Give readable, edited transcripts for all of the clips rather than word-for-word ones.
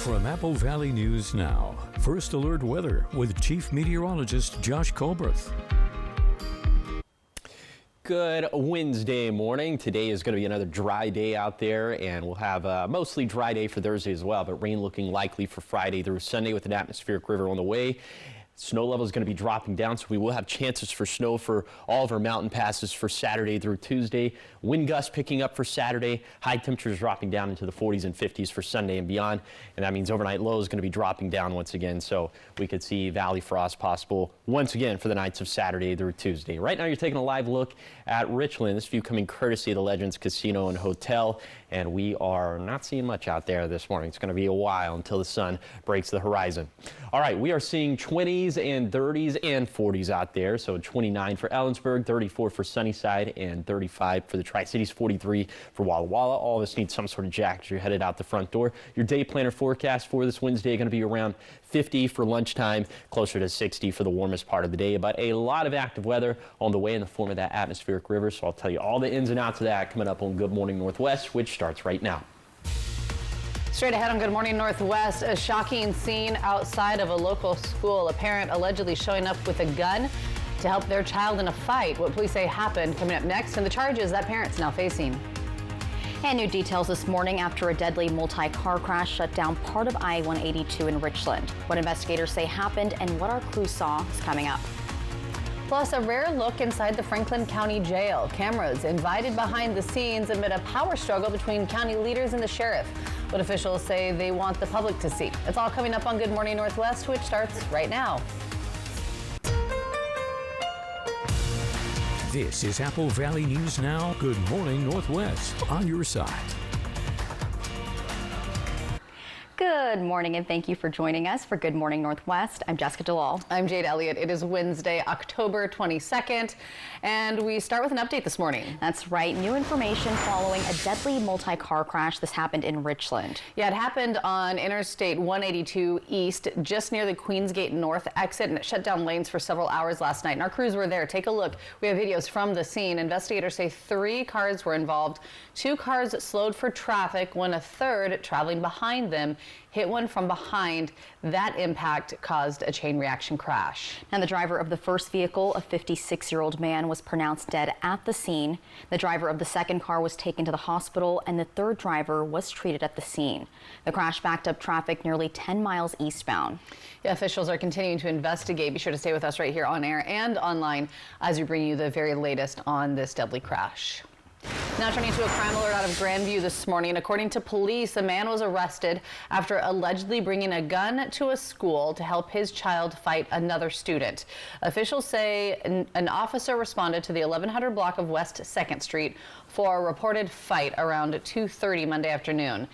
From Apple Valley News Now, First Alert Weather with Chief Meteorologist Josh Colbreth. Good Wednesday morning. Today is going to be another dry day out there, and we'll have a mostly dry day for Thursday as well, but rain looking likely for Friday through Sunday with an atmospheric river on the way. Snow level is going to be dropping down, so we will have chances for snow for all of our mountain passes for Saturday through Tuesday. Wind gusts picking up for Saturday. High temperatures dropping down into the 40s and 50s for Sunday and beyond. And that means overnight low is going to be dropping down once again. So we could see valley frost possible once again for the nights of Saturday through Tuesday. Right now you're taking a live look at Richland. This view coming courtesy of the Legends Casino and Hotel. And we are not seeing much out there this morning. It's going to be a while until the sun breaks the horizon. All right, we are seeing 20s and 30s and 40s out there. So 29 for Ellensburg, 34 for Sunnyside, and 35 for the Tri-Cities, 43 for Walla Walla. All of us need some sort of jacket as you're headed out the front door. Your day planner forecast for this Wednesday going to be around 50 for lunchtime, closer to 60 for the warmest part of the day. But a lot of active weather on the way in the form of that atmospheric river. So I'll tell you all the ins and outs of that coming up on Good Morning Northwest, which starts right now. Straight ahead on Good Morning Northwest, a shocking scene outside of a local school. A parent allegedly showing up with a gun to help their child in a fight. What police say happened coming up next, and the charges that parent's now facing. And new details this morning after a deadly multi-car crash shut down part of I-182 in Richland. What investigators say happened and what our crew saw is coming up. Plus, a rare look inside the Franklin County Jail. Cameras invited behind the scenes amid a power struggle between county leaders and the sheriff. What officials say they want the public to see. It's all coming up on Good Morning Northwest, which starts right now. This is Apple Valley News Now. Good Morning Northwest on your side. Good morning and thank you for joining us for Good Morning Northwest. I'm Jessica DeLal. I'm Jade Elliott. It is Wednesday, October 22nd, and we start with an update this morning. That's right. New information following a deadly multi-car crash. This happened in Richland. Yeah, it happened on Interstate 182 East, just near the Queensgate North exit, and it shut down lanes for several hours last night. And our crews were there. Take a look. We have videos from the scene. Investigators say 3 cars were involved. 2 cars slowed for traffic when a third traveling behind them hit one from behind. That impact caused a chain reaction crash. And the driver of the first vehicle, a 56-year-old man, was pronounced dead at the scene. The driver of the second car was taken to the hospital, and the third driver was treated at the scene. The crash backed up traffic nearly 10 miles eastbound. Yeah, officials are continuing to investigate. Be sure to stay with us right here on air and online as we bring you the very latest on this deadly crash. Now turning to a crime alert out of Grandview this morning. According to police, a man was arrested after allegedly bringing a gun to a school to help his child fight another student. Officials say an officer responded to the 1100 block of West 2nd Street for a reported fight around 2:30 Monday afternoon.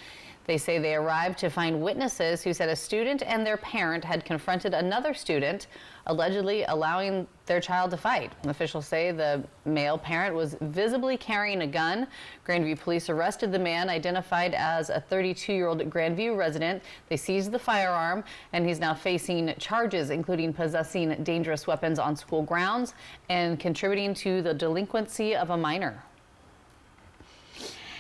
They say they arrived to find witnesses who said a student and their parent had confronted another student, allegedly allowing their child to fight. Officials say the male parent was visibly carrying a gun. Grandview police arrested the man, identified as a 32-year-old Grandview resident. They seized the firearm, and he's now facing charges, including possessing dangerous weapons on school grounds and contributing to the delinquency of a minor.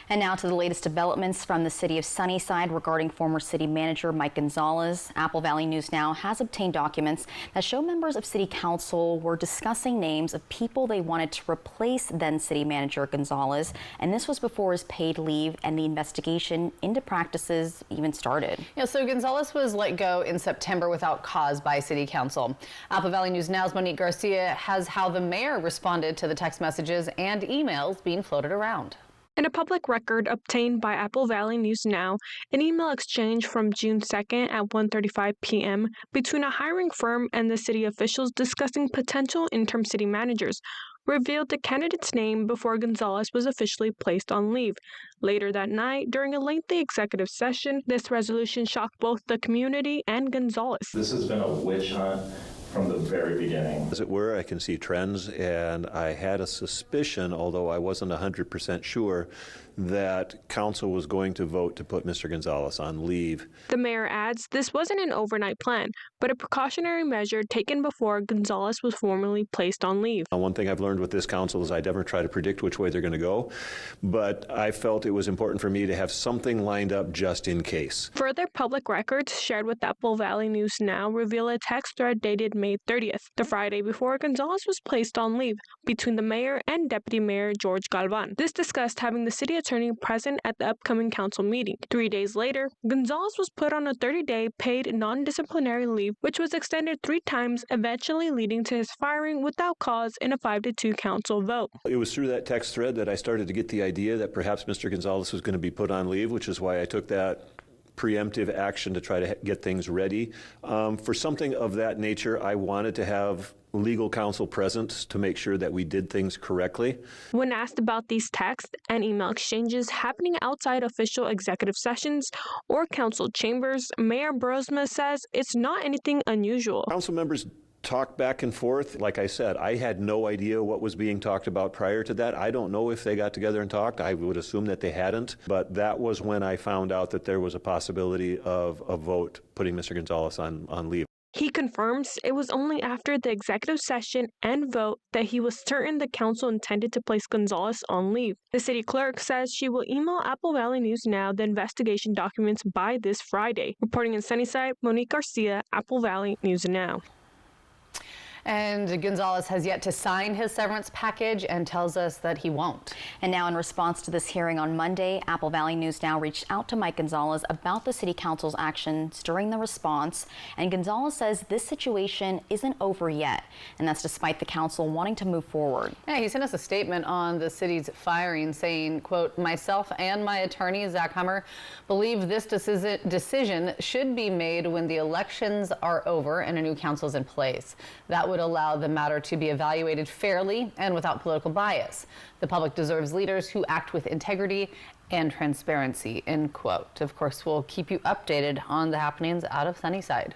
And now to the latest developments from the city of Sunnyside regarding former city manager Mike Gonzalez. Apple Valley News Now has obtained documents that show members of city council were discussing names of people they wanted to replace then city manager Gonzalez. And this was before his paid leave and the investigation into practices even started. Yeah, so Gonzalez was let go in September without cause by city council. Apple Valley News Now's Monique Garcia has how the mayor responded to the text messages and emails being floated around. In a public record obtained by Apple Valley News Now, an email exchange from June 2nd at 1:35 p.m. between a hiring firm and the city officials discussing potential interim city managers revealed the candidate's name before Gonzalez was officially placed on leave. Later that night, during a lengthy executive session, this resolution shocked both the community and Gonzalez. This has been a witch hunt from the very beginning. As it were, I can see trends, and I had a suspicion, although I wasn't 100% sure, that council was going to vote to put Mr. Gonzalez on leave. The mayor adds this wasn't an overnight plan, but a precautionary measure taken before Gonzalez was formally placed on leave. One thing I've learned with this council is I never try to predict which way they're going to go, but I felt it was important for me to have something lined up just in case. Further public records shared with Apple Valley News Now reveal a text thread dated May 30th, the Friday before Gonzalez was placed on leave, between the mayor and Deputy Mayor George Galvan. This discussed having the city attorney present at the upcoming council meeting. 3 days later, Gonzalez was put on a 30-day paid non-disciplinary leave, which was extended 3 times, eventually leading to his firing without cause in a 5-2 council vote. It was through that text thread that I started to get the idea that perhaps Mr. Gonzalez was going to be put on leave, which is why I took that preemptive action to try to get things ready. For something of that nature, I wanted to have legal counsel present to make sure that we did things correctly. When asked about these text and email exchanges happening outside official executive sessions or council chambers, Mayor Brosma says it's not anything unusual. Council members talk back and forth. Like I said, I had no idea what was being talked about prior to that. I don't know if they got together and talked. I would assume that they hadn't. But that was when I found out that there was a possibility of a vote putting Mr. Gonzalez on leave. He confirms it was only after the executive session and vote that he was certain the council intended to place Gonzalez on leave. The city clerk says she will email Apple Valley News Now the investigation documents by this Friday. Reporting in Sunnyside, Monique Garcia, Apple Valley News Now. And Gonzalez has yet to sign his severance package and tells us that he won't. And now, in response to this hearing on Monday, Apple Valley News Now reached out to Mike Gonzalez about the city council's actions during the response. And Gonzalez says this situation isn't over yet, and that's despite the council wanting to move forward. Yeah, he sent us a statement on the city's firing saying, quote, "Myself and my attorney, Zach Hummer, believe this decision should be made when the elections are over and a new council is in place. That would allow the matter to be evaluated fairly and without political bias. The public deserves leaders who act with integrity and transparency," end quote. Of course, we'll keep you updated on the happenings out of Sunnyside.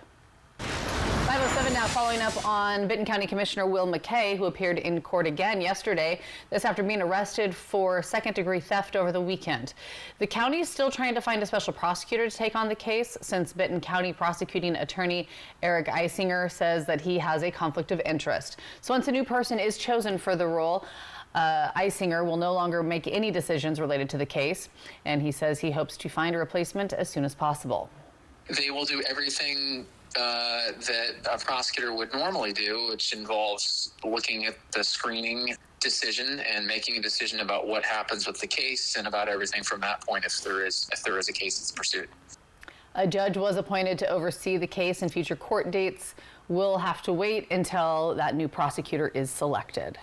5:07 now, following up on Benton County Commissioner Will McKay, who appeared in court again yesterday. This after being arrested for second-degree theft over the weekend. The county is still trying to find a special prosecutor to take on the case, since Benton County prosecuting attorney Eric Eisinger says that he has a conflict of interest. So once a new person is chosen for the role, Eisinger will no longer make any decisions related to the case, and he says he hopes to find a replacement as soon as possible. They will do everything that a prosecutor would normally do, which involves looking at the screening decision and making a decision about what happens with the case and about everything from that point if there is a case that's pursued. A judge was appointed to oversee the case, and future court dates will have to wait until that new prosecutor is selected.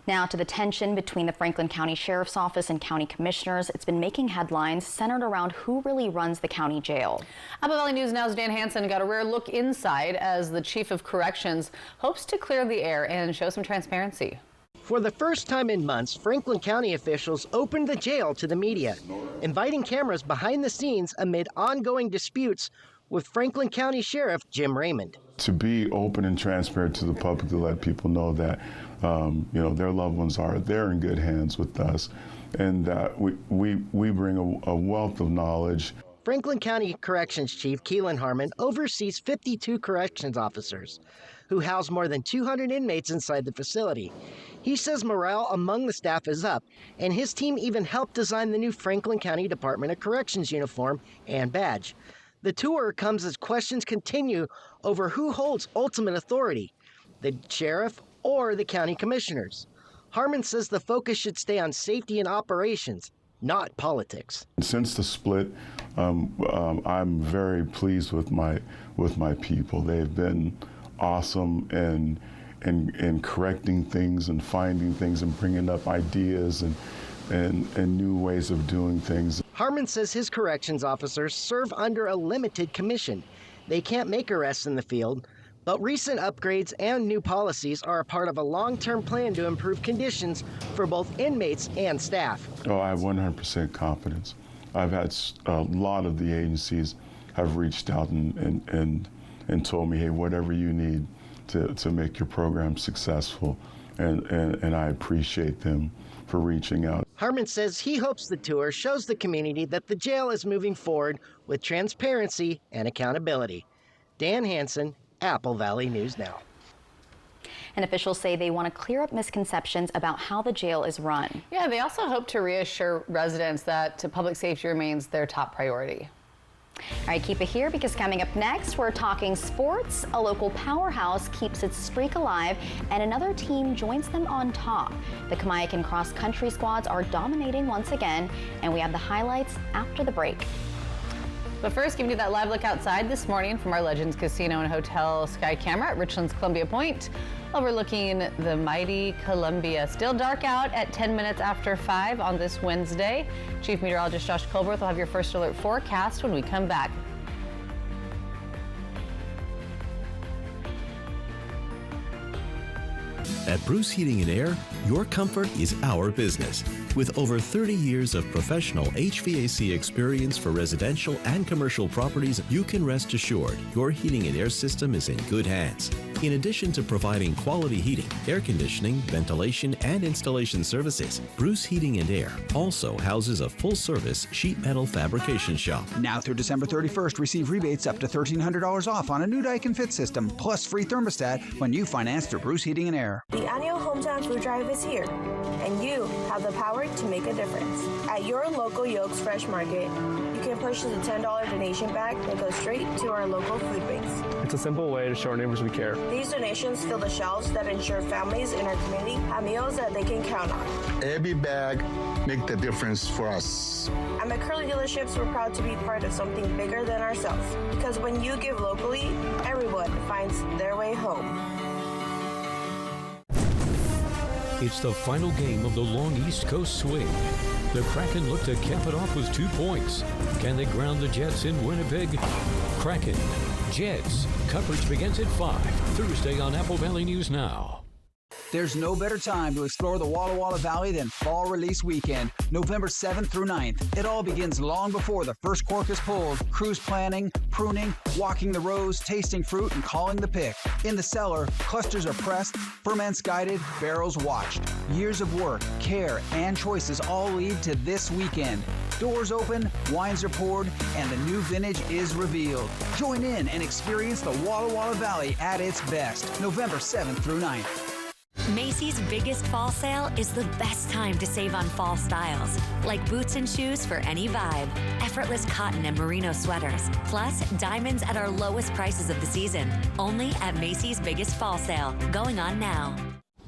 Now to the tension between the Franklin County Sheriff's Office and county commissioners. It's been making headlines centered around who really runs the county jail. Apple Valley News Now's Dan Hansen got a rare look inside as the Chief of Corrections hopes to clear the air and show some transparency. For the first time in months, Franklin County officials opened the jail to the media, inviting cameras behind the scenes amid ongoing disputes with Franklin County Sheriff Jim Raymond. To be open and transparent to the public, to let people know that their loved ones they're in good hands with us, and that we bring a wealth of knowledge. Franklin County Corrections Chief Keelan Harmon oversees 52 corrections officers who house more than 200 inmates inside the facility. He says morale among the staff is up, and his team even helped design the new Franklin County Department of Corrections uniform and badge. The tour comes as questions continue over who holds ultimate authority, the sheriff or the county commissioners. Harmon says the focus should stay on safety and operations, not politics. Since the split, I'm very pleased with my people. They've been awesome in correcting things and finding things and bringing up ideas and new ways of doing things. Harmon says his corrections officers serve under a limited commission. They can't make arrests in the field, but recent upgrades and new policies are a part of a long-term plan to improve conditions for both inmates and staff. Oh, I have 100% confidence. I've had a lot of the agencies have reached out and told me, hey, whatever you need to make your program successful, and I appreciate them for reaching out. Harmon says he hopes the tour shows the community that the jail is moving forward with transparency and accountability. Dan Hansen, Apple Valley News Now. And officials say they want to clear up misconceptions about how the jail is run. Yeah, they also hope to reassure residents that public safety remains their top priority. All right, keep it here because coming up next, we're talking sports. A local powerhouse keeps its streak alive and another team joins them on top. The Kamiakin cross country squads are dominating once again, and we have the highlights after the break. But first, giving you that live look outside this morning from our Legends Casino and Hotel Sky Camera at Richland's Columbia Point, overlooking the mighty Columbia. Still dark out at 10 minutes after 5 on this Wednesday. Chief Meteorologist Josh Colberth will have your first alert forecast when we come back. At Bruce Heating and Air, your comfort is our business. With over 30 years of professional HVAC experience for residential and commercial properties, you can rest assured your heating and air system is in good hands. In addition to providing quality heating, air conditioning, ventilation, and installation services, Bruce Heating and Air also houses a full-service sheet metal fabrication shop. Now through December 31st, receive rebates up to $1,300 off on a new Daikin Fit system, plus free thermostat when you finance through Bruce Heating and Air. The annual Hometown Food Drive is here, and you have the power to make a difference. At your local Yolks Fresh Market, you can purchase a $10 donation bag that goes straight to our local food banks. It's a simple way to show our neighbors we care. These donations fill the shelves that ensure families in our community have meals that they can count on. Every bag makes the difference for us. At McCurley Dealerships, we're proud to be part of something bigger than ourselves, because when you give locally, everyone finds their way home. It's the final game of the long East Coast swing. The Kraken look to cap it off with 2 points. Can they ground the Jets in Winnipeg? Kraken, Jets. Coverage begins at 5, Thursday on Apple Valley News Now. There's no better time to explore the Walla Walla Valley than Fall Release Weekend, November 7th through 9th. It all begins long before the first cork is pulled. Cruise planning, pruning, walking the rows, tasting fruit, and calling the pick. In the cellar, clusters are pressed, ferments guided, barrels watched. Years of work, care, and choices all lead to this weekend. Doors open, wines are poured, and the new vintage is revealed. Join in and experience the Walla Walla Valley at its best, November 7th through 9th. Macy's biggest fall sale is the best time to save on fall styles, like boots and shoes for any vibe, effortless cotton and merino sweaters, plus diamonds at our lowest prices of the season. Only at Macy's biggest fall sale, going on now.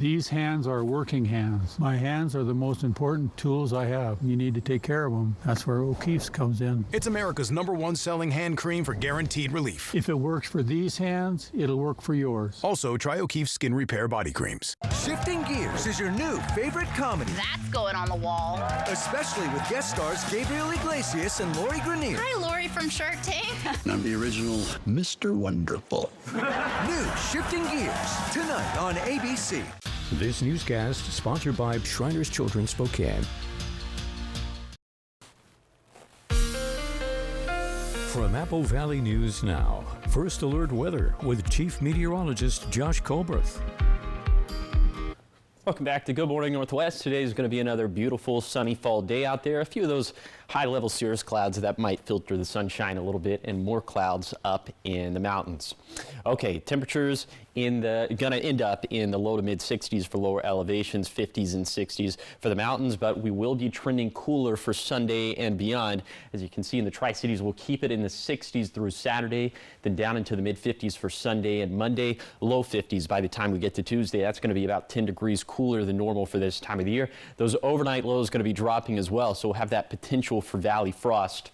These hands are working hands. My hands are the most important tools I have. You need to take care of them. That's where O'Keeffe's comes in. It's America's #1 selling hand cream for guaranteed relief. If it works for these hands, it'll work for yours. Also, try O'Keeffe Skin Repair Body Creams. Shifting Gears is your new favorite comedy. That's going on the wall. Especially with guest stars Gabriel Iglesias and Lori Greiner. Hi, Lori from Shark Tank. I'm the original Mr. Wonderful. New Shifting Gears, tonight on ABC. This newscast sponsored by Shriners Children Spokane. From Apple Valley News Now, First Alert Weather with Chief Meteorologist Josh Colberth. Welcome back to Good Morning Northwest. Today is going to be another beautiful sunny fall day out there. A few of those high-level cirrus clouds that might filter the sunshine a little bit, and more clouds up in the mountains. Okay, temperatures gonna end up in the low to mid 60s for lower elevations, 50s and 60s for the mountains, but we will be trending cooler for Sunday and beyond. As you can see in the Tri-Cities, we'll keep it in the 60s through Saturday, then down into the mid 50s for Sunday and Monday, low 50s by the time we get to Tuesday. That's going to be about 10 degrees cooler than normal for this time of the year. Those overnight lows going to be dropping as well, so we'll have that potential for valley frost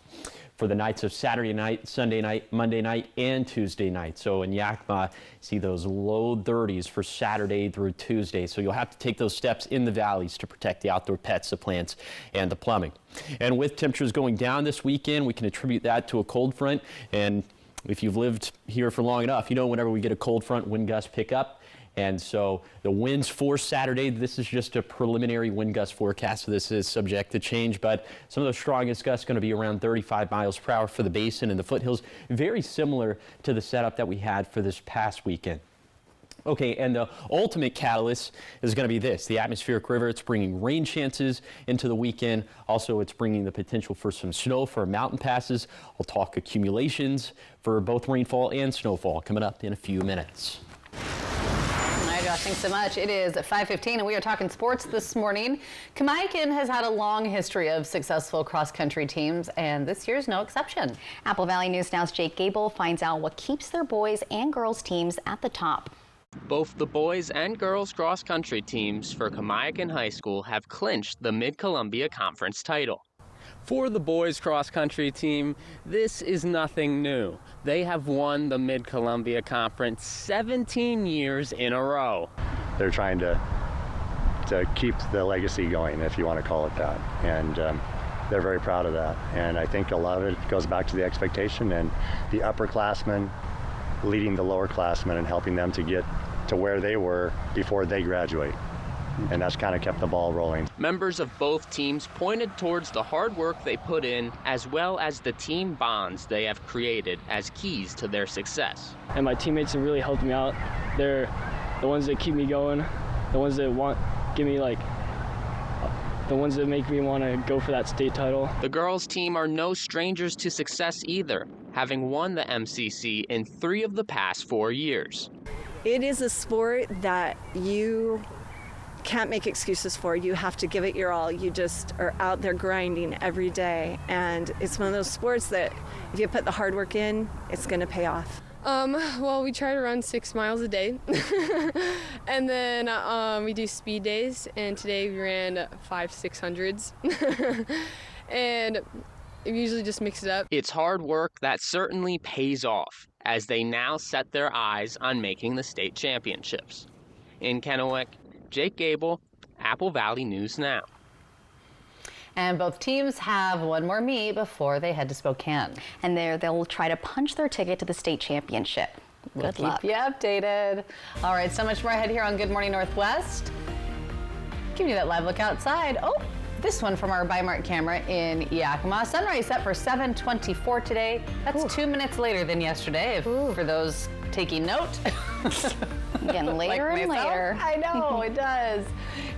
for the nights of Saturday night, Sunday night, Monday night, and Tuesday night. So in Yakima, see those low 30s for Saturday through Tuesday. So you'll have to take those steps in the valleys to protect the outdoor pets, the plants, and the plumbing. And with temperatures going down this weekend, we can attribute that to a cold front. And if you've lived here for long enough, you know whenever we get a cold front, wind gusts pick up. And so the winds for Saturday, this is just a preliminary wind gust forecast, so this is subject to change, but some of the strongest gusts going to be around 35 miles per hour for the basin and the foothills, very similar to the setup that we had for this past weekend. Okay, and the ultimate catalyst is going to be this, the atmospheric river. It's bringing rain chances into the weekend. Also, it's bringing the potential for some snow for mountain passes. I'll talk accumulations for both rainfall and snowfall coming up in a few minutes. All right, Josh, thanks so much. It is 5:15 and we are talking sports this morning. Kamaikan has had a long history of successful cross-country teams, and this year's no exception. Apple Valley News Now's Jake Gable finds out what keeps their boys and girls teams at the top. Both the boys and girls cross-country teams for Kamaikan High School have clinched the Mid-Columbia Conference title. For the boys cross-country team, this is nothing new. They have won the Mid-Columbia Conference 17 years in a row. They're trying to keep the legacy going, if you want to call it that, and they're very proud of that. And I think a lot of it goes back to the expectation and the upperclassmen leading the lowerclassmen and helping them to get to where they were before they graduate. And that's kind of kept the ball rolling. Members of both teams pointed towards the hard work they put in, as well as the team bonds they have created as keys to their success. And my teammates have really helped me out. They're the ones that keep me going, the ones that the ones that make me want to go for that state title. The girls team are no strangers to success either, having won the MCC in 3 of the past 4 years. It is a sport that you can't make excuses for. You have to give it your all. You just are out there grinding every day, and it's one of those sports that if you put the hard work in, it's going to pay off. Well, we try to run 6 miles a day, and then we do speed days, and today we ran 5 600s, and we usually just mix it up. It's hard work that certainly pays off, as they now set their eyes on making the state championships. In Kennewick, Jake Gable, Apple Valley News Now. And both teams have one more meet before they head to Spokane. And there they'll try to punch their ticket to the state championship. Good luck. Keep you updated. All right, so much more ahead here on Good Morning Northwest. Giving you that live look outside. Oh, this one from our Bi-Mart camera in Yakima. Sunrise set for 7:24 today. That's 2 minutes later than yesterday, for those taking note. Getting later and later. I know, it does.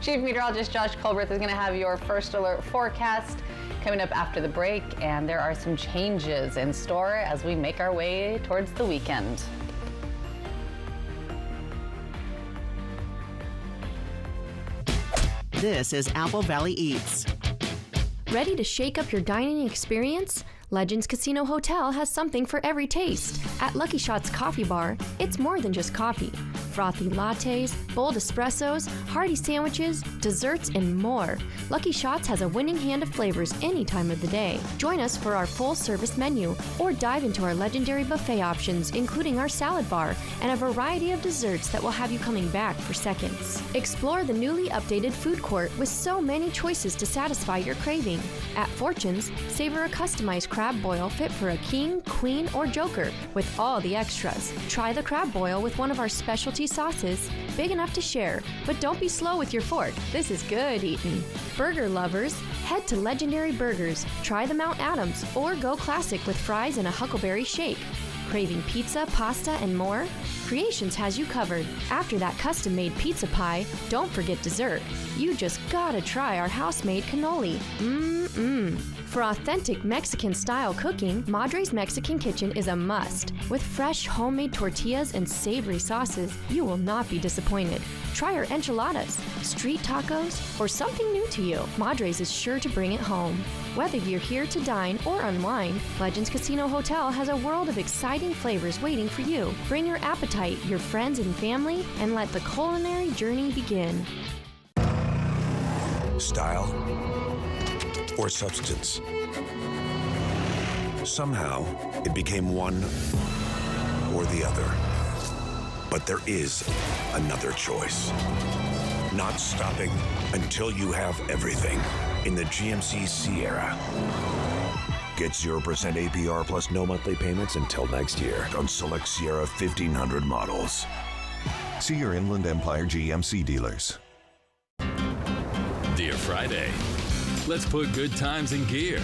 Chief Meteorologist Josh Colbert is going to have your first alert forecast coming up after the break, and there are some changes in store as we make our way towards the weekend. This is Apple Valley Eats. Ready to shake up your dining experience? Legends Casino Hotel has something for every taste. At Lucky Shots Coffee Bar, it's more than just coffee. Frothy lattes, bold espressos, hearty sandwiches, desserts, and more. Lucky Shots has a winning hand of flavors any time of the day. Join us for our full-service menu, or dive into our legendary buffet options, including our salad bar and a variety of desserts that will have you coming back for seconds. Explore the newly updated food court with so many choices to satisfy your craving. At Fortune's, savor a customized crab boil fit for a king, queen, or joker with all the extras. Try the crab boil with one of our specialty sauces, big enough to share, but don't be slow with your fork. This is good eating. Burger lovers, head to Legendary Burgers. Try the Mount Adams or go classic with fries and a Huckleberry shake. Craving pizza, pasta, and more? Creations has you covered. After that custom-made pizza pie, don't forget dessert. You just gotta try our house-made cannoli. For authentic Mexican-style cooking, Madre's Mexican Kitchen is a must. With fresh homemade tortillas and savory sauces, you will not be disappointed. Try our enchiladas, street tacos, or something new to you. Madre's is sure to bring it home. Whether you're here to dine or unwind, Legends Casino Hotel has a world of exciting flavors waiting for you. Bring your appetite, your friends and family, and let the culinary journey begin. Style or substance. Somehow, it became one or the other. But there is another choice. Not stopping until you have everything in the GMC Sierra. Get 0% APR plus no monthly payments until next year on select Sierra 1500 models. See your Inland Empire GMC dealers. Dear Friday, let's put good times in gear.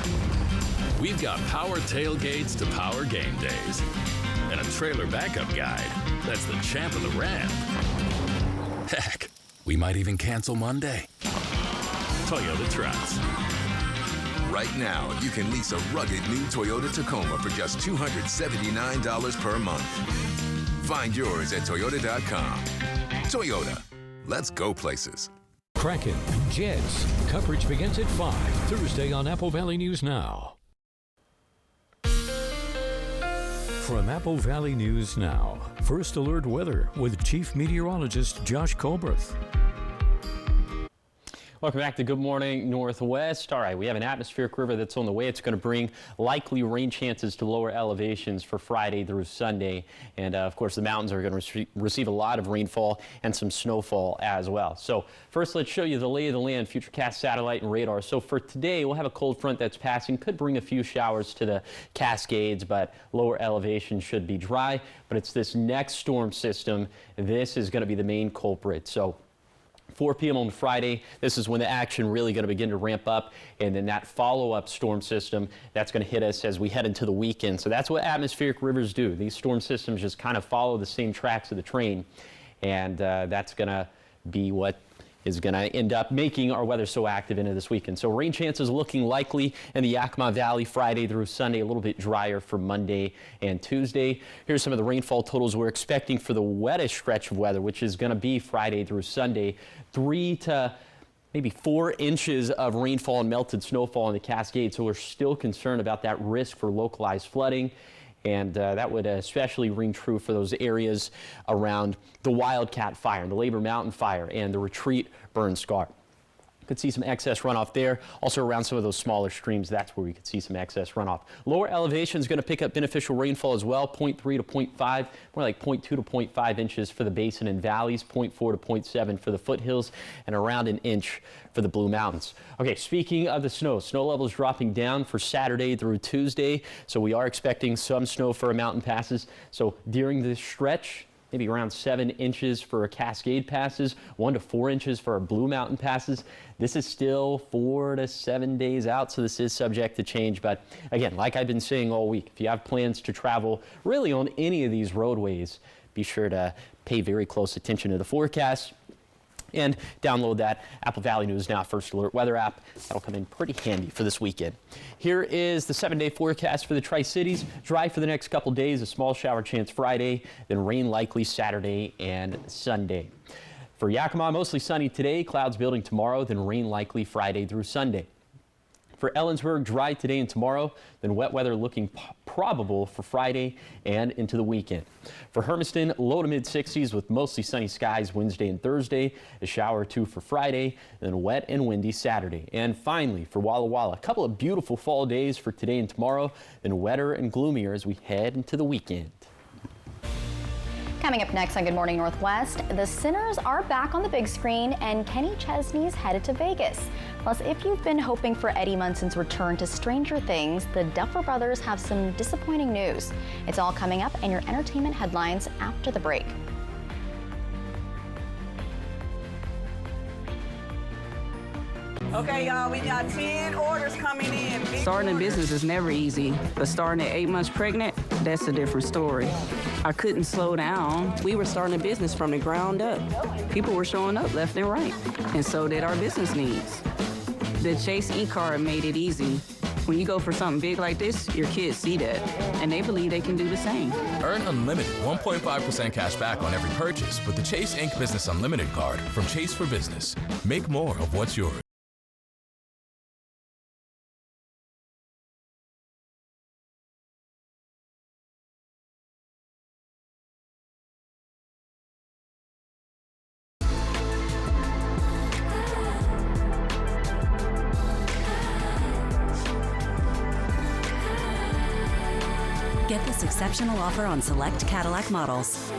We've got power tailgates to power game days. and a trailer backup guide. That's the champ of the ramp. Heck, we might even cancel Monday. Toyota Trucks. Right now, you can lease a rugged new Toyota Tacoma for just $279 per month. Find yours at Toyota.com. Toyota, let's go places. Kraken, Jets. Coverage begins at 5 Thursday on Apple Valley News Now. From Apple Valley News Now, First Alert Weather with Chief Meteorologist Josh Colbreth. Welcome back to Good Morning Northwest. All right, we have an atmospheric river that's on the way. It's going to bring likely rain chances to lower elevations for Friday through Sunday. And of course, the mountains are going to receive a lot of rainfall and some snowfall as well. So first, let's show you the lay of the land, Futurecast satellite and radar. So for today, we'll have a cold front that's passing. Could bring a few showers to the Cascades, but lower elevations should be dry. But it's this next storm system. This is going to be the main culprit. So 4 p.m. on Friday, this is when the action really going to begin to ramp up, and then that follow-up storm system, that's going to hit us as we head into the weekend. So that's what atmospheric rivers do. These storm systems just kind of follow the same tracks of the train, and that's going to be what is going to end up making our weather so active into this weekend. So rain chances looking likely in the Yakima Valley Friday through Sunday, a little bit drier for Monday and Tuesday. Here's some of the rainfall totals we're expecting for the wettest stretch of weather, which is going to be Friday through Sunday. 3 to maybe 4 inches of rainfall and melted snowfall in the Cascades. So we're still concerned about that risk for localized flooding. And that would especially ring true for those areas around the Wildcat Fire, and the Labor Mountain Fire, and the Retreat burn scar. Could see some excess runoff there. Also around some of those smaller streams, that's where we could see some excess runoff. Lower elevation is going to pick up beneficial rainfall as well, 0.3 to 0.5, more like 0.2 to 0.5 inches for the basin and valleys, 0.4 to 0.7 for the foothills, and around an inch for the Blue Mountains. Okay, speaking of the snow levels dropping down for Saturday through Tuesday, so we are expecting some snow for our mountain passes. So during this stretch, maybe around 7 inches for our Cascade passes, 1 to 4 inches for our Blue Mountain passes. This is still 4 to 7 days out, so this is subject to change. But again, like I've been saying all week, if you have plans to travel really on any of these roadways, be sure to pay very close attention to the forecast and download that Apple Valley News Now First Alert weather app. That'll come in pretty handy for this weekend. Here is the 7-day forecast for the Tri-Cities. Dry for the next couple days, a small shower chance Friday, then rain likely Saturday and Sunday. For Yakima, mostly sunny today, clouds building tomorrow, then rain likely Friday through Sunday. For Ellensburg, dry today and tomorrow, then wet weather looking probable for Friday and into the weekend. For Hermiston, low to mid 60s with mostly sunny skies Wednesday and Thursday, a shower or two for Friday, then wet and windy Saturday. And finally, for Walla Walla, a couple of beautiful fall days for today and tomorrow, then wetter and gloomier as we head into the weekend. Coming up next on Good Morning Northwest, the Sinners are back on the big screen and Kenny Chesney's headed to Vegas. Plus, if you've been hoping for Eddie Munson's return to Stranger Things, the Duffer Brothers have some disappointing news. It's all coming up in your entertainment headlines after the break. Okay, y'all, we got 10 orders coming in. Starting a business is never easy, but starting at 8 months pregnant, that's a different story. I couldn't slow down. We were starting a business from the ground up. People were showing up left and right, and so did our business needs. The Chase e-card made it easy. When you go for something big like this, your kids see that, and they believe they can do the same. Earn unlimited 1.5% cash back on every purchase with the Chase Inc. Business Unlimited card from Chase for Business. Make more of what's yours. Get this exceptional offer on select Cadillac models.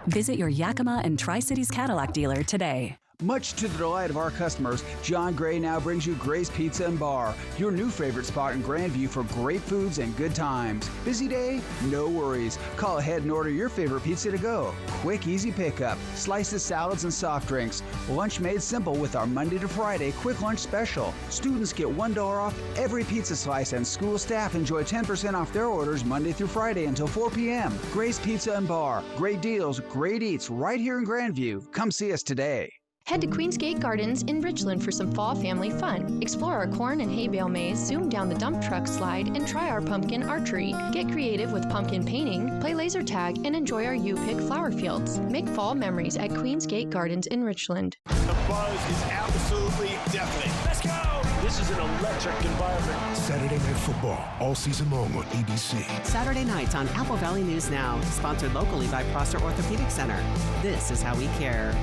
Visit your Yakima and Tri-Cities Cadillac dealer today. Much to the delight of our customers, John Gray now brings you Gray's Pizza and Bar, your new favorite spot in Grandview for great foods and good times. Busy day? No worries. Call ahead and order your favorite pizza to go. Quick, easy pickup, slices, salads, and soft drinks. Lunch made simple with our Monday to Friday quick lunch special. Students get $1 off every pizza slice, and school staff enjoy 10% off their orders Monday through Friday until 4 p.m. Gray's Pizza and Bar. Great deals, great eats right here in Grandview. Come see us today. Head to Queensgate Gardens in Richland for some fall family fun. Explore our corn and hay bale maze, zoom down the dump truck slide, and try our pumpkin archery. Get creative with pumpkin painting, play laser tag, and enjoy our U-Pick flower fields. Make fall memories at Queensgate Gardens in Richland. The buzz is absolutely deafening. Let's go! This is an electric environment. Saturday Night Football, all season long on ABC. Saturday nights on Apple Valley News Now, sponsored locally by Prosser Orthopedic Center. This is how we care.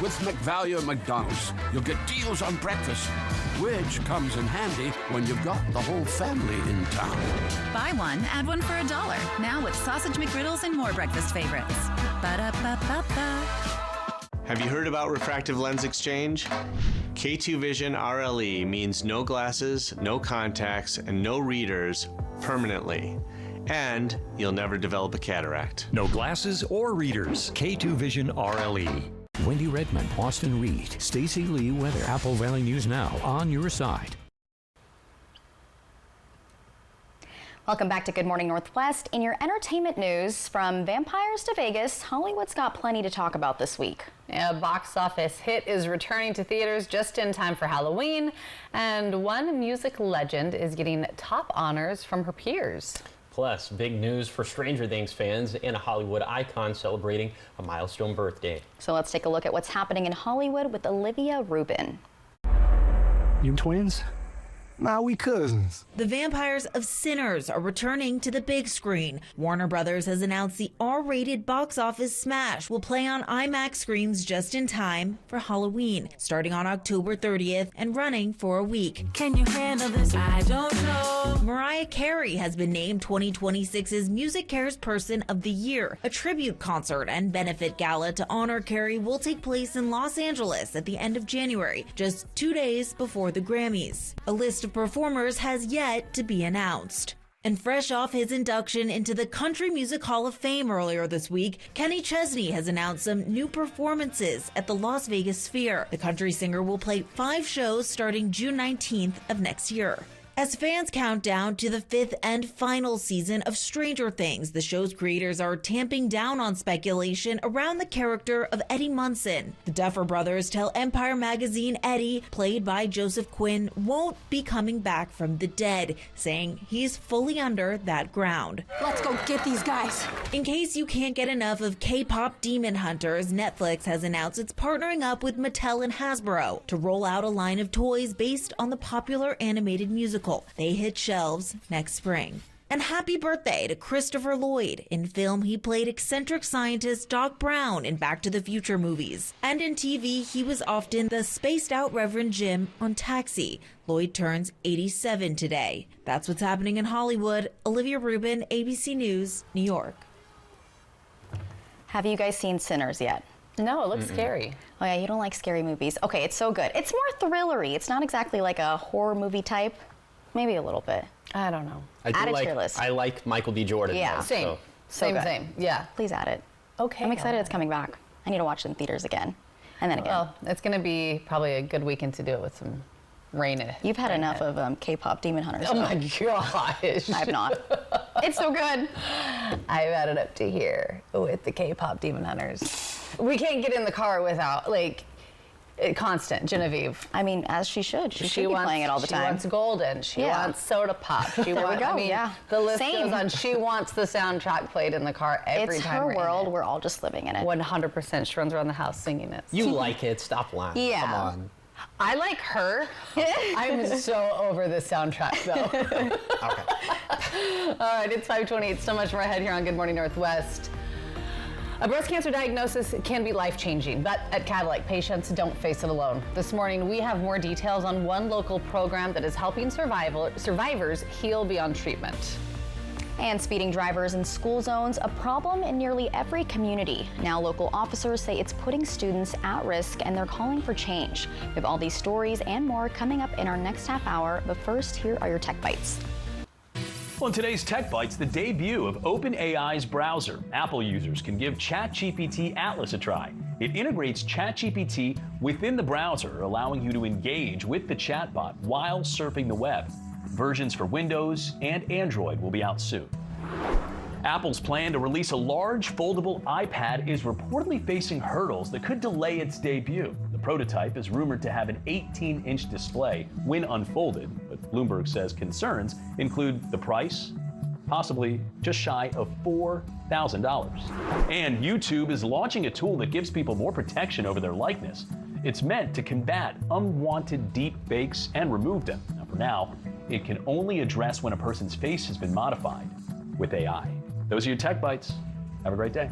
With McValue at McDonald's, you'll get deals on breakfast, which comes in handy when you've got the whole family in town. Buy one, add one for $1. Now with Sausage McGriddles and more breakfast favorites. Ba-da-ba-ba-ba. Have you heard about refractive lens exchange? K2 Vision RLE means no glasses, no contacts, and no readers permanently. And you'll never develop a cataract. No glasses or readers. K2 Vision RLE. Wendy Redmond, Austin Reed, Stacey Lee weather. Apple Valley News Now, on your side. Welcome back to Good Morning Northwest. In your entertainment news, from vampires to Vegas, Hollywood's got plenty to talk about this week. A box office hit is returning to theaters just in time for Halloween, and one music legend is getting top honors from her peers. Plus, big news for Stranger Things fans and a Hollywood icon celebrating a milestone birthday. So let's take a look at what's happening in Hollywood with Olivia Rubin. You twins? Nah, we cousins. The Vampires of Sinners are returning to the big screen. Warner Brothers has announced the R-rated box office smash will play on IMAX screens just in time for Halloween, starting on October 30th and running for a week. Can you handle this? I don't know. Mariah Carey has been named 2026's Music Cares Person of the Year. A tribute concert and benefit gala to honor Carey will take place in Los Angeles at the end of January, just 2 days before the Grammys. A list of performers has yet to be announced. And fresh off his induction into the Country Music Hall of Fame earlier this week, Kenny Chesney has announced some new performances at the Las Vegas Sphere. The country singer will play 5 shows starting June 19th of next year. As fans count down to the 5th and final season of Stranger Things, the show's creators are tamping down on speculation around the character of Eddie Munson. The Duffer Brothers tell Empire magazine Eddie, played by Joseph Quinn, won't be coming back from the dead, saying he's fully under that ground. Let's go get these guys. In case you can't get enough of K-pop Demon Hunters, Netflix has announced it's partnering up with Mattel and Hasbro to roll out a line of toys based on the popular animated musical. They hit shelves next spring. And happy birthday to Christopher Lloyd. In film, he played eccentric scientist Doc Brown in Back to the Future movies. And in TV, he was often the spaced-out Reverend Jim on Taxi. Lloyd turns 87 today. That's what's happening in Hollywood. Olivia Rubin, ABC News, New York. Have you guys seen Sinners yet? No, it looks scary. Oh yeah, you don't like scary movies. Okay, it's so good. It's more thrillery. It's not exactly like a horror movie type. Maybe a little bit. I don't know. Add it to your list. I like Michael B. Jordan. Yeah, though, same. so. Same. Yeah. Please add it. Okay. I'm excited it's coming back. I need to watch it in theaters again. And then again. Well, it's going to be probably a good weekend to do it with some rain. You've had enough of K-pop Demon Hunters. Oh my gosh. I have not. It's so good. I've had it up to here with the K-pop Demon Hunters. We can't get in the car without, like, constant Genevieve. I mean, as she should. She should be playing it all the time. She wants Golden. She wants Soda Pop. She there wants, we go. I mean, yeah. The list Same. goes on. She wants the soundtrack played in the car every it's time. It's her world. We're all just living in it. 100%. She runs around the house singing it. You like it. Stop lying. Yeah. Come on. I like her. I'm so over the soundtrack, though. Okay. All right, it's 5:28. So much more ahead here on Good Morning Northwest. A breast cancer diagnosis can be life-changing, but at Cadillac, patients don't face it alone. This morning, we have more details on one local program that is helping survivors heal beyond treatment. And speeding drivers in school zones, a problem in nearly every community. Now local officers say it's putting students at risk and they're calling for change. We have all these stories and more coming up in our next half hour, but first, here are your Tech Bites. Well, in today's Tech Bites, the debut of OpenAI's browser. Apple users can give ChatGPT Atlas a try. It integrates ChatGPT within the browser, allowing you to engage with the chatbot while surfing the web. Versions for Windows and Android will be out soon. Apple's plan to release a large foldable iPad is reportedly facing hurdles that could delay its debut. The prototype is rumored to have an 18-inch display when unfolded, but Bloomberg says concerns include the price, possibly just shy of $4,000. And YouTube is launching a tool that gives people more protection over their likeness. It's meant to combat unwanted deep fakes and remove them. Now, for now, it can only address when a person's face has been modified with AI. Those are your Tech Bites. Have a great day.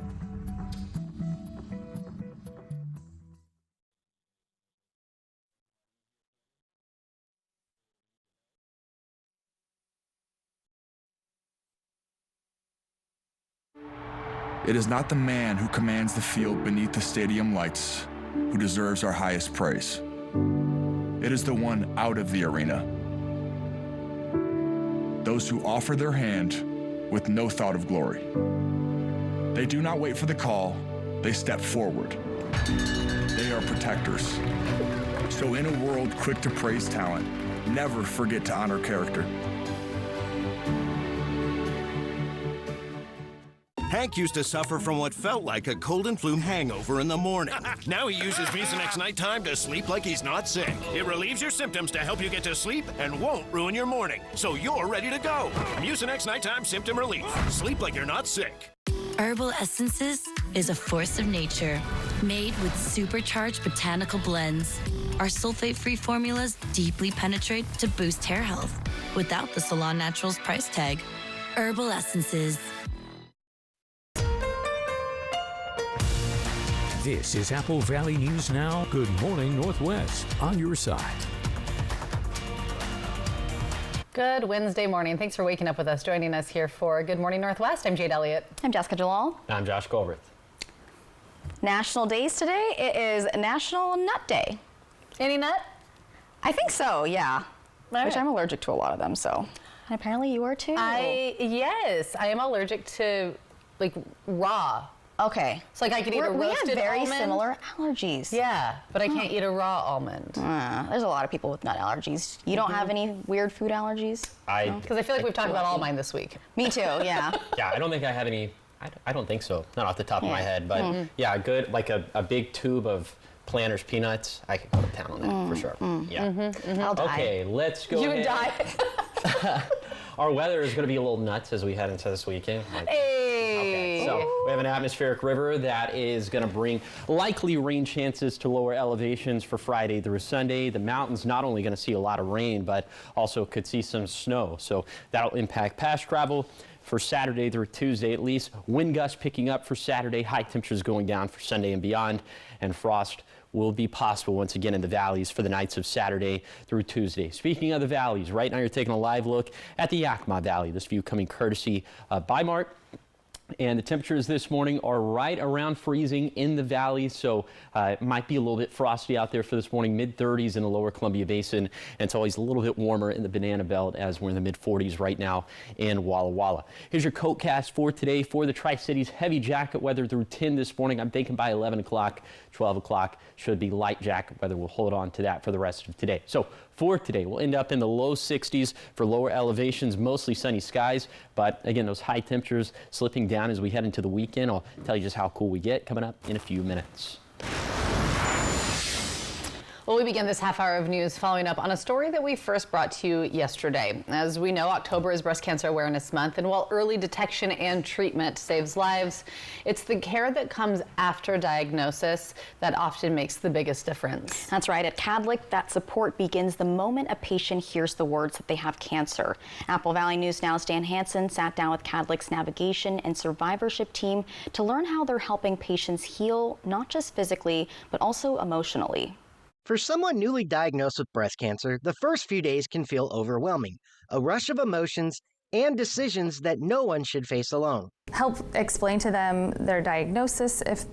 It is not the man who commands the field beneath the stadium lights who deserves our highest praise. It is the one out of the arena. Those who offer their hand with no thought of glory. They do not wait for the call, they step forward. They are protectors. So in a world quick to praise talent, never forget to honor character. Hank used to suffer from what felt like a cold and flu hangover in the morning. Now he uses Mucinex Nighttime to sleep like he's not sick. It relieves your symptoms to help you get to sleep and won't ruin your morning, so you're ready to go. Mucinex Nighttime Symptom Relief. Sleep like you're not sick. Herbal Essences is a force of nature, made with supercharged botanical blends. Our sulfate-free formulas deeply penetrate to boost hair health without the Salon Naturals price tag. Herbal Essences. This is Apple Valley News Now. Good morning, Northwest, on your side. Good Wednesday morning. Thanks for waking up with us, joining us here for Good Morning Northwest. I'm Jade Elliott. I'm Jessica Jalal. I'm Josh Goldberg. National days today. It is National Nut Day. Any nut? I think so, yeah. All Which right. I'm allergic to a lot of them, so. And apparently you are too. Yes, I am allergic to like raw. Okay. So like I could eat a roasted We have very almond. similar allergies. Yeah, but I can't eat a raw almond. There's a lot of people with nut allergies. You don't have any weird food allergies? Because I feel like we've talked about all mine this week. Me too, yeah. Yeah, I don't think I have any. I don't think so. Not off the top of my Yeah. head, but yeah, good like a big tube of Planters peanuts. I could go to town on that for sure. Yeah. I'll die. Okay, let's go. You would ahead. die. Our weather is going to be a little nuts as we head into this weekend. Hey. Okay, so we have an atmospheric river that is going to bring likely rain chances to lower elevations for Friday through Sunday. The mountains not only going to see a lot of rain, but also could see some snow. So that'll impact pass travel for Saturday through Tuesday at least. Wind gusts picking up for Saturday, high temperatures going down for Sunday and beyond, and frost will be possible once again in the valleys for the nights of Saturday through Tuesday. Speaking of the valleys, right now you're taking a live look at the Yakima Valley. This view coming courtesy of Bi-Mart. And the temperatures this morning are right around freezing in the valley, so it might be a little bit frosty out there for this morning, mid-30s in the lower Columbia Basin, and it's always a little bit warmer in the Banana Belt as we're in the mid-40s right now in Walla Walla. Here's your coat cast for today for the Tri-Cities. Heavy jacket weather through 10 this morning. I'm thinking by 11 o'clock, 12 o'clock should be light jacket weather. We'll hold on to that for the rest of today. So for today, we'll end up in the low 60s for lower elevations, mostly sunny skies, but again, those high temperatures slipping down as we head into the weekend. I'll tell you just how cool we get coming up in a few minutes. Well, we begin this half hour of news following up on a story that we first brought to you yesterday. As we know, October is Breast Cancer Awareness Month, and while early detection and treatment saves lives, it's the care that comes after diagnosis that often makes the biggest difference. That's right. At Cadlick, that support begins the moment a patient hears the words that they have cancer. Apple Valley News Now's Dan Hansen sat down with Cadlick's navigation and survivorship team to learn how they're helping patients heal, not just physically, but also emotionally. For someone newly diagnosed with breast cancer, the first few days can feel overwhelming. A rush of emotions and decisions that no one should face alone. Help explain to them their diagnosis, if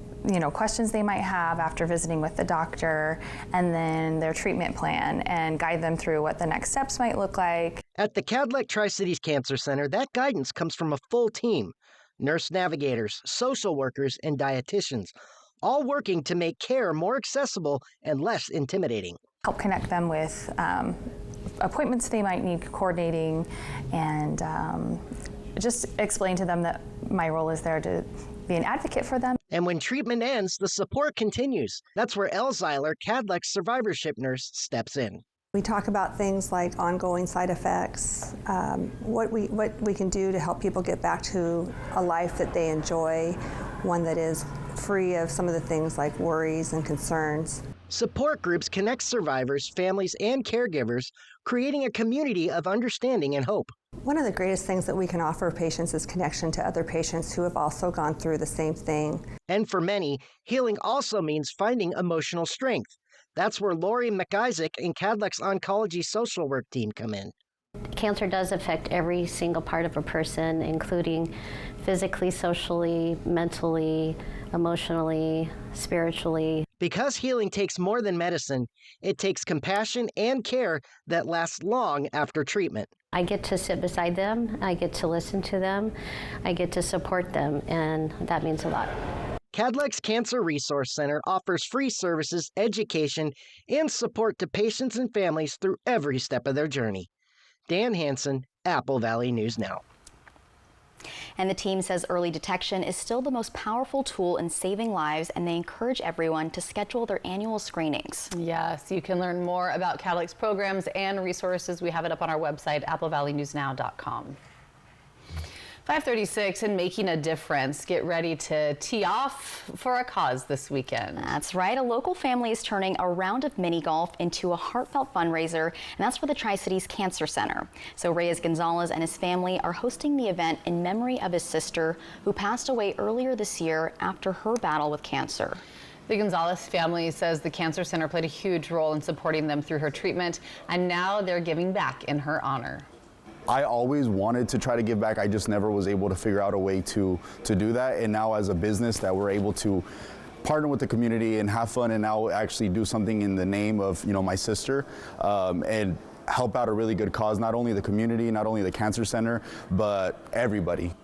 questions they might have after visiting with the doctor, and then their treatment plan, and guide them through what the next steps might look like. At the Cadillac Tri-Cities Cancer Center, that guidance comes from a full team: nurse navigators, social workers, and dietitians, all working to make care more accessible and less intimidating. Help connect them with appointments they might need coordinating, and just explain to them that my role is there to be an advocate for them. And when treatment ends, the support continues. That's where Elle Zeiler, Cadillac's survivorship nurse, steps in. We talk about things like ongoing side effects, what we can do to help people get back to a life that they enjoy, one that is free of some of the things like worries and concerns. Support groups connect survivors, families, and caregivers, creating a community of understanding and hope. One of the greatest things that we can offer patients is connection to other patients who have also gone through the same thing. And for many, healing also means finding emotional strength. That's where Lori McIsaac and Cadillac's oncology social work team come in. Cancer does affect every single part of a person, including physically, socially, mentally, emotionally, spiritually. Because healing takes more than medicine, it takes compassion and care that lasts long after treatment. I get to sit beside them, I get to listen to them, I get to support them, and that means a lot. Cadillac's Cancer Resource Center offers free services, education, and support to patients and families through every step of their journey. Dan Hansen, Apple Valley News Now. And the team says early detection is still the most powerful tool in saving lives, and they encourage everyone to schedule their annual screenings. Yes, you can learn more about Cadillac's programs and resources. We have it up on our website, applevalleynewsnow.com. 5:36 and making a difference. Get ready to tee off for a cause this weekend. That's right. A local family is turning a round of mini golf into a heartfelt fundraiser, and that's for the Tri-Cities Cancer Center. So Reyes Gonzalez and his family are hosting the event in memory of his sister, who passed away earlier this year after her battle with cancer. The Gonzalez family says the Cancer Center played a huge role in supporting them through her treatment, and now they're giving back in her honor. I always wanted to try to give back. I just never was able to figure out a way to do that. And now as a business that we're able to partner with the community and have fun and now actually do something in the name of, my sister, and help out a really good cause, not only the community, not only the Cancer Center, but everybody.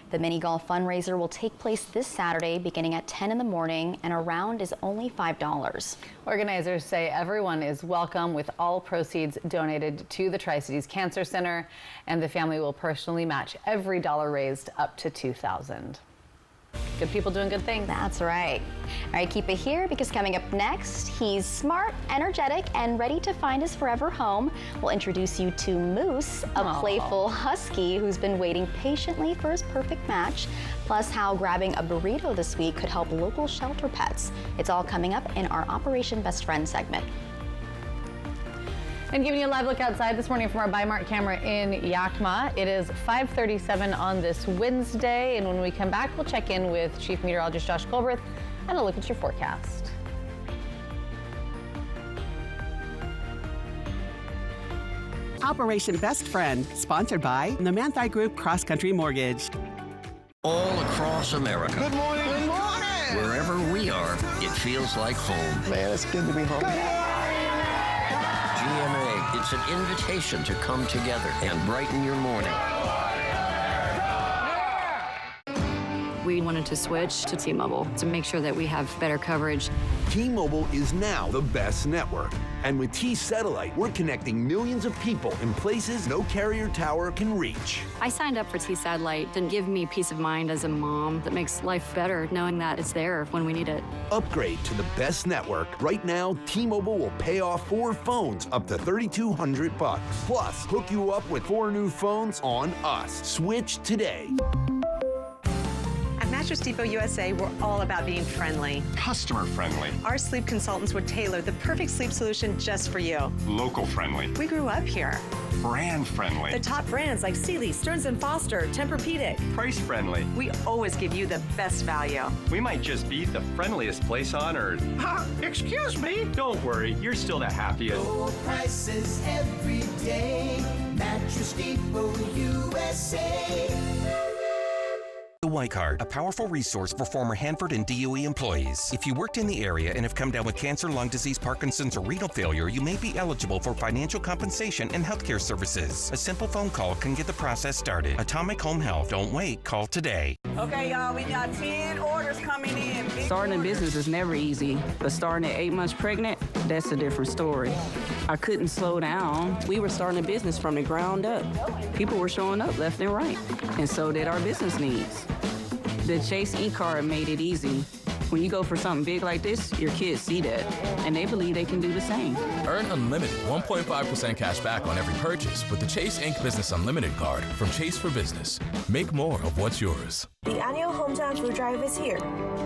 The mini golf fundraiser will take place this Saturday beginning at 10 in the morning, and a round is only $5. Organizers say everyone is welcome, with all proceeds donated to the Tri-Cities Cancer Center, and the family will personally match every dollar raised up to $2,000. Good people doing good things. That's right. All right, keep it here, because coming up next, he's smart, energetic, and ready to find his forever home. We'll introduce you to Moose, a playful husky who's been waiting patiently for his perfect match, plus how grabbing a burrito this week could help local shelter pets. It's all coming up in our Operation Best Friend segment. And giving you a live look outside this morning from our Bi-Mart camera in Yakima. It is 5:37 on this Wednesday, and when we come back, we'll check in with Chief Meteorologist Josh Colbreth and a look at your forecast. Operation Best Friend, sponsored by the Manthei Group Cross Country Mortgage. All across America. Good morning. Good morning. Wherever we are, it feels like home. Man, it's good to be home. GMA, it's an invitation to come together and brighten your morning. We wanted to switch to T-Mobile to make sure that we have better coverage. T-Mobile is now the best network. And with T-Satellite, we're connecting millions of people in places no carrier tower can reach. I signed up for T-Satellite to give me peace of mind as a mom that makes life better knowing that it's there when we need it. Upgrade to the best network. Right now, T-Mobile will pay off 4 phones up to $3,200. Plus, hook you up with 4 new phones on us. Switch today. At Mattress Depot USA, we're all about being friendly. Customer friendly. Our sleep consultants would tailor the perfect sleep solution just for you. Local friendly. We grew up here. Brand friendly. The top brands like Sealy, Stearns & Foster, Tempur-Pedic. Price friendly. We always give you the best value. We might just be the friendliest place on earth. Excuse me? Don't worry, you're still the happiest. Low prices every day. Mattress Depot USA. USA. The White Card, a powerful resource for former Hanford and DOE employees. If you worked in the area and have come down with cancer, lung disease, Parkinson's, or renal failure, you may be eligible for financial compensation and healthcare services. A simple phone call can get the process started. Atomic Home Health. Don't wait. Call today. Okay, y'all, we got 10 orders coming in. Starting a business is never easy, but starting at 8 months pregnant, that's a different story. I couldn't slow down. We were starting a business from the ground up. People were showing up left and right, and so did our business needs. The Chase e-card made it easy. When you go for something big like this, your kids see that, and they believe they can do the same. Earn unlimited 1.5% cash back on every purchase with the Chase Inc. Business Unlimited card from Chase for Business. Make more of what's yours. The annual Hometown Food Drive is here,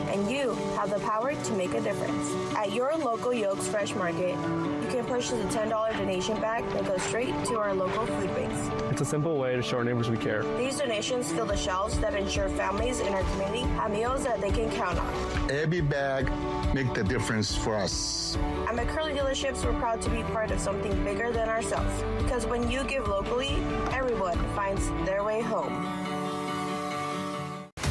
and you have the power to make a difference. At your local Yolks Fresh Market, you can purchase a $10 donation bag that goes straight to our local food banks. It's a simple way to show our neighbors we care. These donations fill the shelves that ensure families in our community have meals that they can count on. Every bag makes the difference for us. At McCurley Dealerships, we're proud to be part of something bigger than ourselves. Because when you give locally, everyone finds their way home.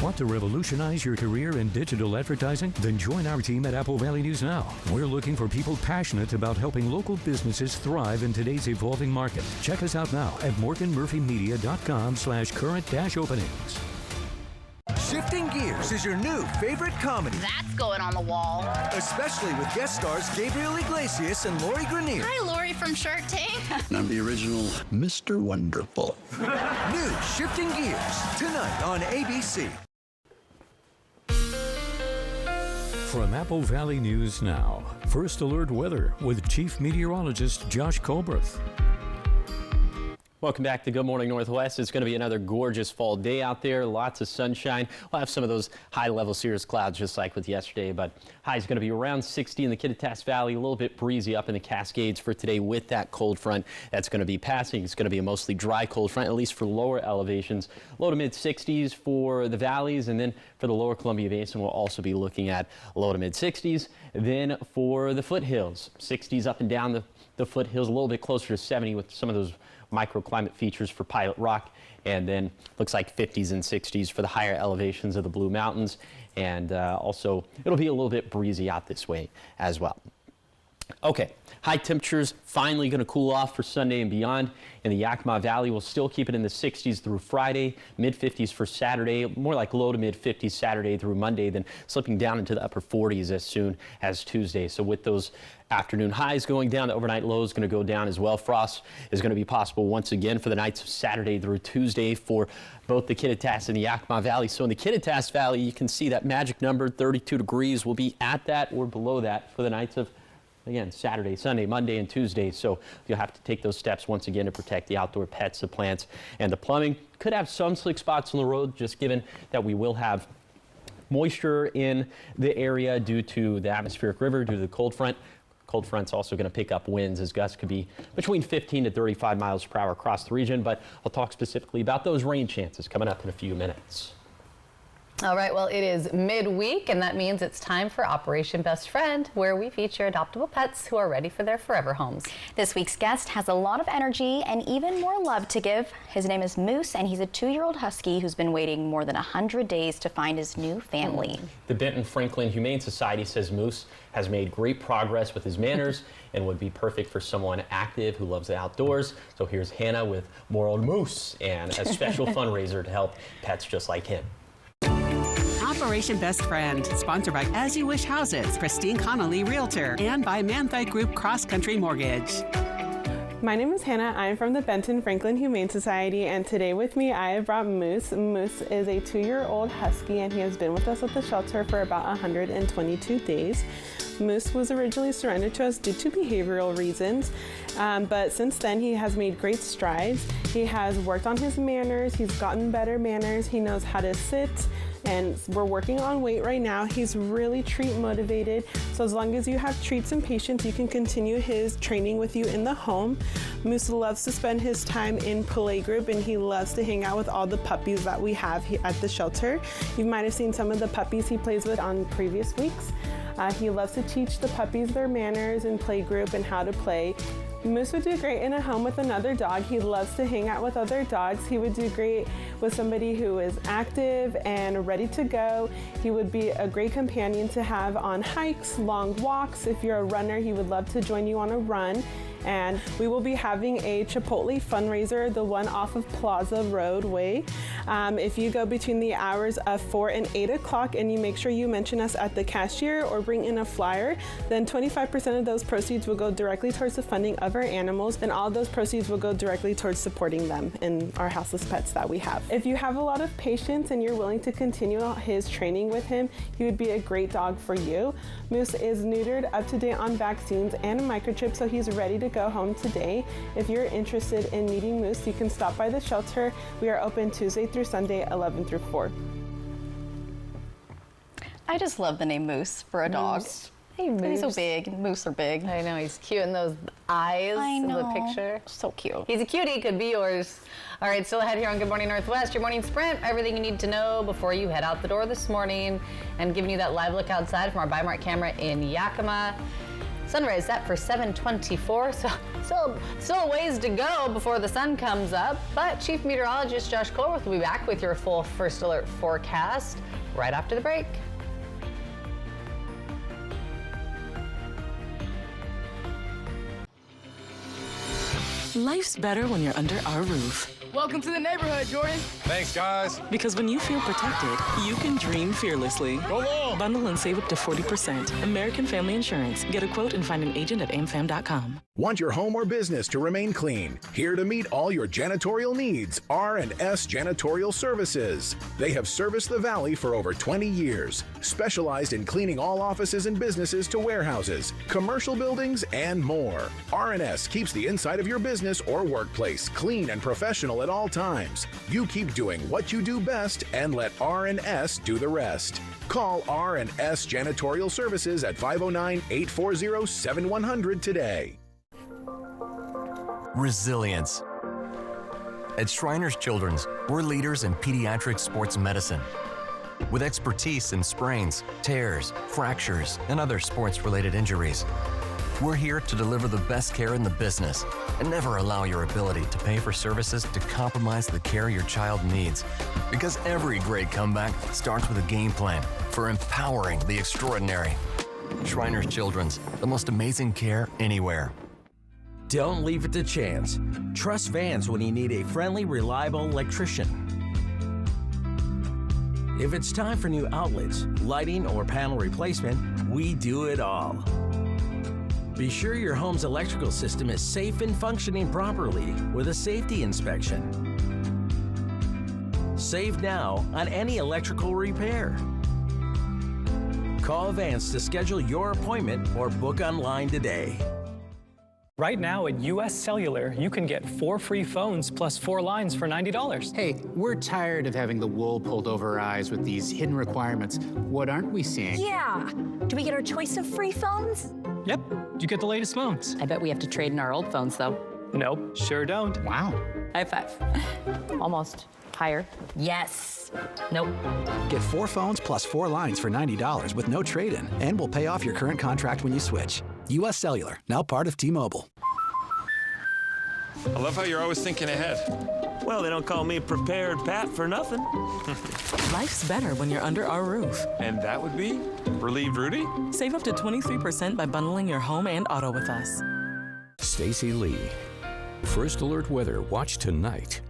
Want to revolutionize your career in digital advertising? Then join our team at Apple Valley News Now. We're looking for people passionate about helping local businesses thrive in today's evolving market. Check us out now at morganmurphymedia.com/current-openings. Shifting Gears is your new favorite comedy. That's going on the wall. Especially with guest stars Gabriel Iglesias and Lori Greiner. Hi, Lori from Shark Tank. And I'm the original Mr. Wonderful. New Shifting Gears, tonight on ABC. From Apple Valley News Now, First Alert Weather with Chief Meteorologist Josh Colbreth. Welcome back to Good Morning Northwest. It's going to be another gorgeous fall day out there. Lots of sunshine. We'll have some of those high-level cirrus clouds just like with yesterday, but high is going to be around 60 in the Kittitas Valley, a little bit breezy up in the Cascades for today with that cold front that's going to be passing. It's going to be a mostly dry cold front, at least for lower elevations. Low to mid-60s for the valleys, and then for the lower Columbia Basin, we'll also be looking at low to mid-60s. Then for the foothills, 60s up and down the foothills, a little bit closer to 70 with some of those microclimate features for Pilot Rock, and then looks like 50s and 60s for the higher elevations of the Blue Mountains, and also it'll be a little bit breezy out this way as well. Okay, high temperatures finally going to cool off for Sunday and beyond. In the Yakima Valley, we'll still keep it in the 60s through Friday, mid-50s for Saturday, more like low to mid-50s Saturday through Monday, then slipping down into the upper 40s as soon as Tuesday. So with those afternoon highs going down, the overnight low is going to go down as well. Frost is going to be possible once again for the nights of Saturday through Tuesday for both the Kittitas and the Yakima Valley. So in the Kittitas Valley, you can see that magic number, 32 degrees, will be at that or below that for the nights of, again, Saturday, Sunday, Monday, and Tuesday. So you'll have to take those steps once again to protect the outdoor pets, the plants, and the plumbing. Could have some slick spots on the road, just given that we will have moisture in the area due to the atmospheric river, due to the cold front. Cold front's also going to pick up winds as gusts could be between 15 to 35 miles per hour across the region, but I'll talk specifically about those rain chances coming up in a few minutes. All right, well, it is midweek, and that means it's time for Operation Best Friend, where we feature adoptable pets who are ready for their forever homes. This week's guest has a lot of energy and even more love to give. His name is Moose, and he's a 2-year-old husky who's been waiting more than 100 days to find his new family. The Benton Franklin Humane Society says Moose has made great progress with his manners and would be perfect for someone active who loves the outdoors. So here's Hannah with more on Moose and a special fundraiser to help pets just like him. Operation Best Friend, sponsored by As You Wish Houses, Christine Connolly Realtor, and by Manthite Group Cross Country Mortgage. My name is Hannah. I'm from the Benton Franklin Humane Society, and today with me I have brought Moose. Moose is a 2-year-old husky, and he has been with us at the shelter for about 122 days. Moose was originally surrendered to us due to behavioral reasons, but since then he has made great strides. He has worked on his manners, he's gotten better manners, he knows how to sit, and we're working on weight right now. He's really treat motivated, so as long as you have treats and patience, you can continue his training with you in the home. Moose loves to spend his time in play group, and he loves to hang out with all the puppies that we have here at the shelter. You might have seen some of the puppies he plays with on previous weeks. He loves to teach the puppies their manners and play group and how to play. Moose would do great in a home with another dog. He loves to hang out with other dogs. He would do great with somebody who is active and ready to go. He would be a great companion to have on hikes, long walks. If you're a runner, he would love to join you on a run. And we will be having a Chipotle fundraiser, the one off of Plaza Roadway. If you go between the hours of 4 and 8 o'clock and you make sure you mention us at the cashier or bring in a flyer, then 25% of those proceeds will go directly towards the funding of our animals, and all those proceeds will go directly towards supporting them in our houseless pets that we have. If you have a lot of patience and you're willing to continue his training with him, he would be a great dog for you. Moose is neutered, up to date on vaccines and microchips, so he's ready to go home today. If you're interested in meeting Moose, you can stop by the shelter. We are open Tuesday through Sunday, 11 through 4. I just love the name Moose for a dog. Hey, Moose. He's so big. Moose are big. I know, he's cute in those eyes in the picture. So cute. He's a cutie, could be yours. All right, still ahead here on Good Morning Northwest, your morning sprint, everything you need to know before you head out the door this morning, and giving you that live look outside from our Bi-Mart camera in Yakima. Sunrise set for 7:24, so still a ways to go before the sun comes up, but Chief Meteorologist Josh Colworth will be back with your full First Alert forecast right after the break. Life's better when you're under our roof. Welcome to the neighborhood, Jordan. Thanks, guys. Because when you feel protected, you can dream fearlessly. Go on. Bundle and save up to 40%. American Family Insurance. Get a quote and find an agent at amfam.com. Want your home or business to remain clean? Here to meet all your janitorial needs, R&S Janitorial Services. They have serviced the Valley for over 20 years, specialized in cleaning all offices and businesses to warehouses, commercial buildings, and more. R&S keeps the inside of your business or workplace clean and professional at all times. You keep doing what you do best and let R&S do the rest. Call R&S Janitorial Services at 509-840-7100 today. Resilience. At Shriners Children's, we're leaders in pediatric sports medicine. With expertise in sprains, tears, fractures, and other sports-related injuries. We're here to deliver the best care in the business and never allow your ability to pay for services to compromise the care your child needs. Because every great comeback starts with a game plan for empowering the extraordinary. Shriners Children's, the most amazing care anywhere. Don't leave it to chance. Trust Vans when you need a friendly, reliable electrician. If it's time for new outlets, lighting, or panel replacement, we do it all. Be sure your home's electrical system is safe and functioning properly with a safety inspection. Save now on any electrical repair. Call Vance to schedule your appointment or book online today. Right now at US Cellular, you can get 4 free phones plus 4 lines for $90. Hey, we're tired of having the wool pulled over our eyes with these hidden requirements. What aren't we seeing? Yeah. Do we get our choice of free phones? Yep, you get the latest phones. I bet we have to trade in our old phones, though. Nope, sure don't. Wow. High five. Almost. Higher. Yes. Nope. Get 4 phones plus 4 lines for $90 with no trade-in, and we'll pay off your current contract when you switch. US Cellular, now part of T-Mobile. I love how you're always thinking ahead. Well, they don't call me Prepared Pat for nothing. Life's better when you're under our roof. And that would be Relieved Rudy? Save up to 23% by bundling your home and auto with us. Stacy Lee. First Alert Weather. Watch tonight.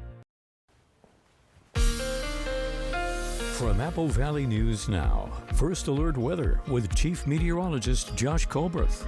From Apple Valley News Now, First Alert Weather with Chief Meteorologist Josh Colworth.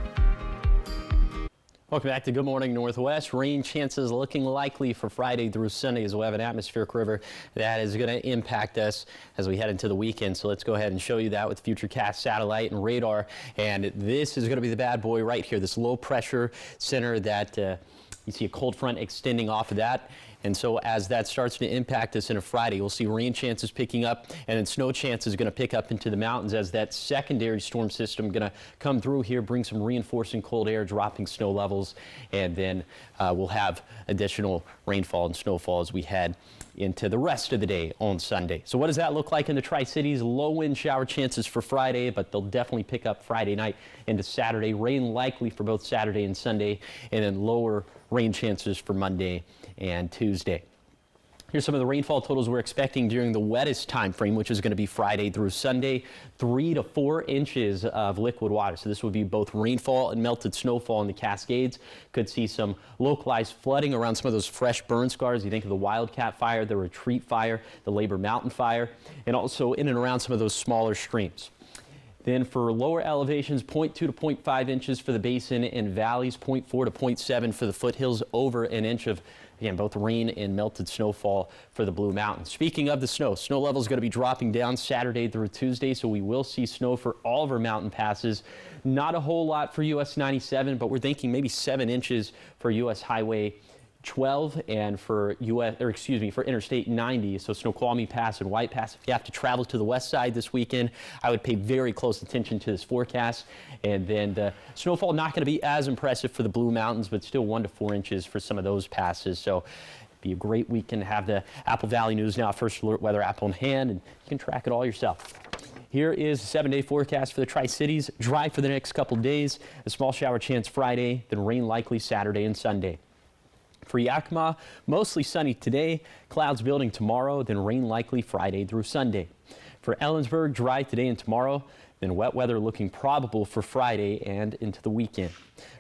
Welcome back to Good Morning Northwest. Rain chances looking likely for Friday through Sunday as we have an atmospheric river that is going to impact us as we head into the weekend. So let's go ahead and show you that with Futurecast satellite and radar. And this is going to be the bad boy right here, this low pressure center that you see a cold front extending off of that. And so as that starts to impact us into Friday, we'll see rain chances picking up, and then snow chances going to pick up into the mountains as that secondary storm system going to come through here, bring some reinforcing cold air, dropping snow levels, and then we'll have additional rainfall and snowfall as we head into the rest of the day on Sunday. So what does that look like in the Tri-Cities? Low wind shower chances for Friday, but they'll definitely pick up Friday night into Saturday. Rain likely for both Saturday and Sunday, and then lower rain chances for Monday and Tuesday. Here's some of the rainfall totals we're expecting during the wettest time frame, which is going to be Friday through Sunday. 3 to 4 inches of liquid water. So this would be both rainfall and melted snowfall in the Cascades. Could see some localized flooding around some of those fresh burn scars. You think of the Wildcat Fire, the Retreat Fire, the Labor Mountain Fire, and also in and around some of those smaller streams. Then for lower elevations, 0.2 to 0.5 inches for the basin and valleys, 0.4 to 0.7 for the foothills, over an inch of, again, both rain and melted snowfall for the Blue Mountains. Speaking of the snow level is going to be dropping down Saturday through Tuesday, so we will see snow for all of our mountain passes. Not a whole lot for US 97, but we're thinking maybe 7 inches for US Highway 12 and for for Interstate 90, so Snoqualmie Pass and White Pass. If you have to travel to the west side this weekend, I would pay very close attention to this forecast. And then the snowfall not going to be as impressive for the Blue Mountains, but still 1 to 4 inches for some of those passes. So be a great weekend to have the Apple Valley News Now First Alert Weather app on hand, and you can track it all yourself. Here is the 7-day forecast for the Tri-Cities. Dry for the next couple days. A small shower chance Friday, then rain likely Saturday and Sunday. For Yakima, mostly sunny today, clouds building tomorrow, then rain likely Friday through Sunday. For Ellensburg, dry today and tomorrow, then wet weather looking probable for Friday and into the weekend.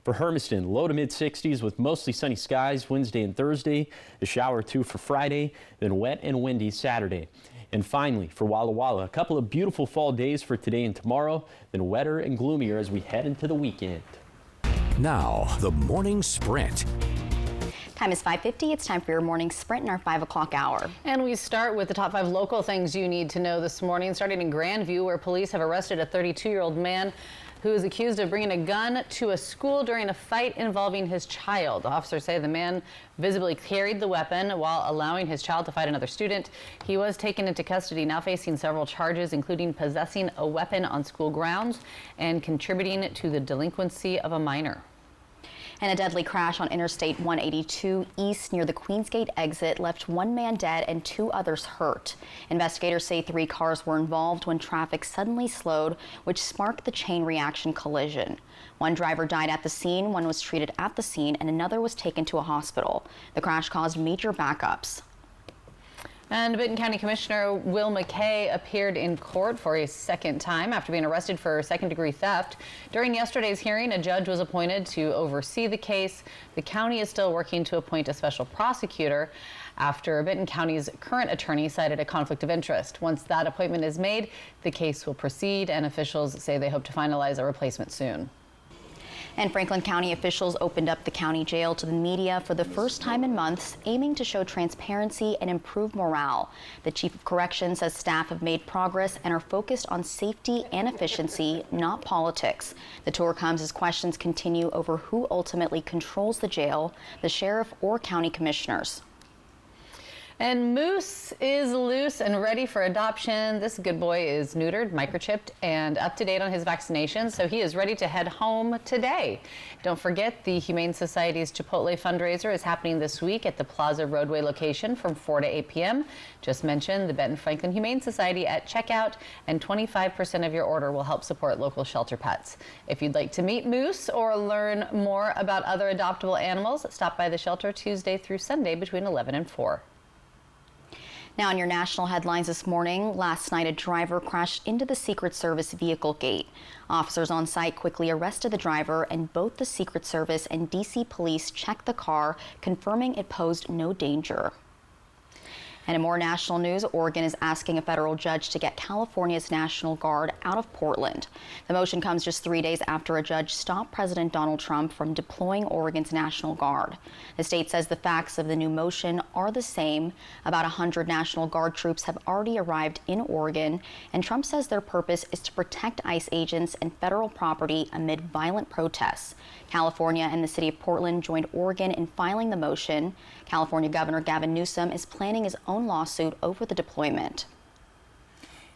For Hermiston, low to mid 60s with mostly sunny skies Wednesday and Thursday, a shower or two for Friday, then wet and windy Saturday. And finally, for Walla Walla, a couple of beautiful fall days for today and tomorrow, then wetter and gloomier as we head into the weekend. Now, the morning sprint. Time is 5:50. It's time for your morning sprint in our 5 o'clock hour. And we start with the top 5 local things you need to know this morning, starting in Grandview, where police have arrested a 32-year-old man who is accused of bringing a gun to a school during a fight involving his child. Officers say the man visibly carried the weapon while allowing his child to fight another student. He was taken into custody, now facing several charges, including possessing a weapon on school grounds and contributing to the delinquency of a minor. And a deadly crash on Interstate 182 East near the Queensgate exit left 1 man dead and 2 others hurt. Investigators say 3 cars were involved when traffic suddenly slowed, which sparked the chain reaction collision. 1 driver died at the scene, 1 was treated at the scene, and another was taken to a hospital. The crash caused major backups. And Benton County Commissioner Will McKay appeared in court for a second time after being arrested for second-degree theft. During yesterday's hearing, a judge was appointed to oversee the case. The county is still working to appoint a special prosecutor after Benton County's current attorney cited a conflict of interest. Once that appointment is made, the case will proceed, and officials say they hope to finalize a replacement soon. And Franklin County officials opened up the county jail to the media for the first time in months, aiming to show transparency and improve morale. The Chief of Corrections says staff have made progress and are focused on safety and efficiency, not politics. The tour comes as questions continue over who ultimately controls the jail, the sheriff or county commissioners. And Moose is loose and ready for adoption. This good boy is neutered, microchipped, and up to date on his vaccinations, so he is ready to head home today. Don't forget, the Humane Society's Chipotle fundraiser is happening this week at the Plaza Roadway location from 4 to 8 p.m. Just mention the Benton Franklin Humane Society at checkout, and 25% of your order will help support local shelter pets. If you'd like to meet Moose or learn more about other adoptable animals, stop by the shelter Tuesday through Sunday between 11 and 4. Now in your national headlines this morning, last night a driver crashed into the Secret Service vehicle gate. Officers on site quickly arrested the driver, and both the Secret Service and DC police checked the car, confirming it posed no danger. And in more national news, Oregon is asking a federal judge to get California's National Guard out of Portland. The motion comes just 3 days after a judge stopped President Donald Trump from deploying Oregon's National Guard. The state says the facts of the new motion are the same. About 100 National Guard troops have already arrived in Oregon, and Trump says their purpose is to protect ICE agents and federal property amid violent protests. California and the city of Portland joined Oregon in filing the motion. California Governor Gavin Newsom is planning his own lawsuit over the deployment.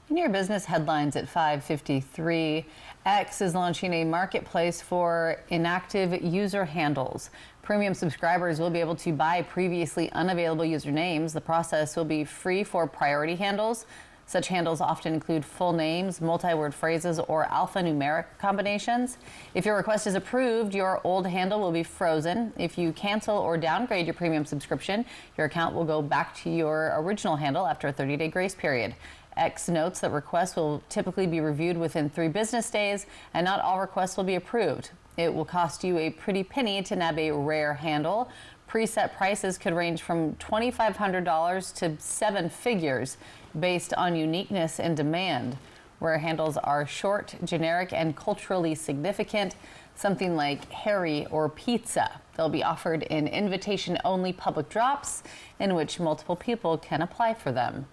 In your business headlines at 5:53, X is launching a marketplace for inactive user handles. Premium subscribers will be able to buy previously unavailable usernames. The process will be free for priority handles. Such handles often include full names, multi-word phrases, or alphanumeric combinations. If your request is approved, your old handle will be frozen. If you cancel or downgrade your premium subscription, your account will go back to your original handle after a 30-day grace period. X notes that requests will typically be reviewed within 3 business days, and not all requests will be approved. It will cost you a pretty penny to nab a rare handle. Preset prices could range from $2,500 to 7 figures based on uniqueness and demand. Rare handles are short, generic, and culturally significant, something like Harry or pizza. They'll be offered in invitation-only public drops in which multiple people can apply for them.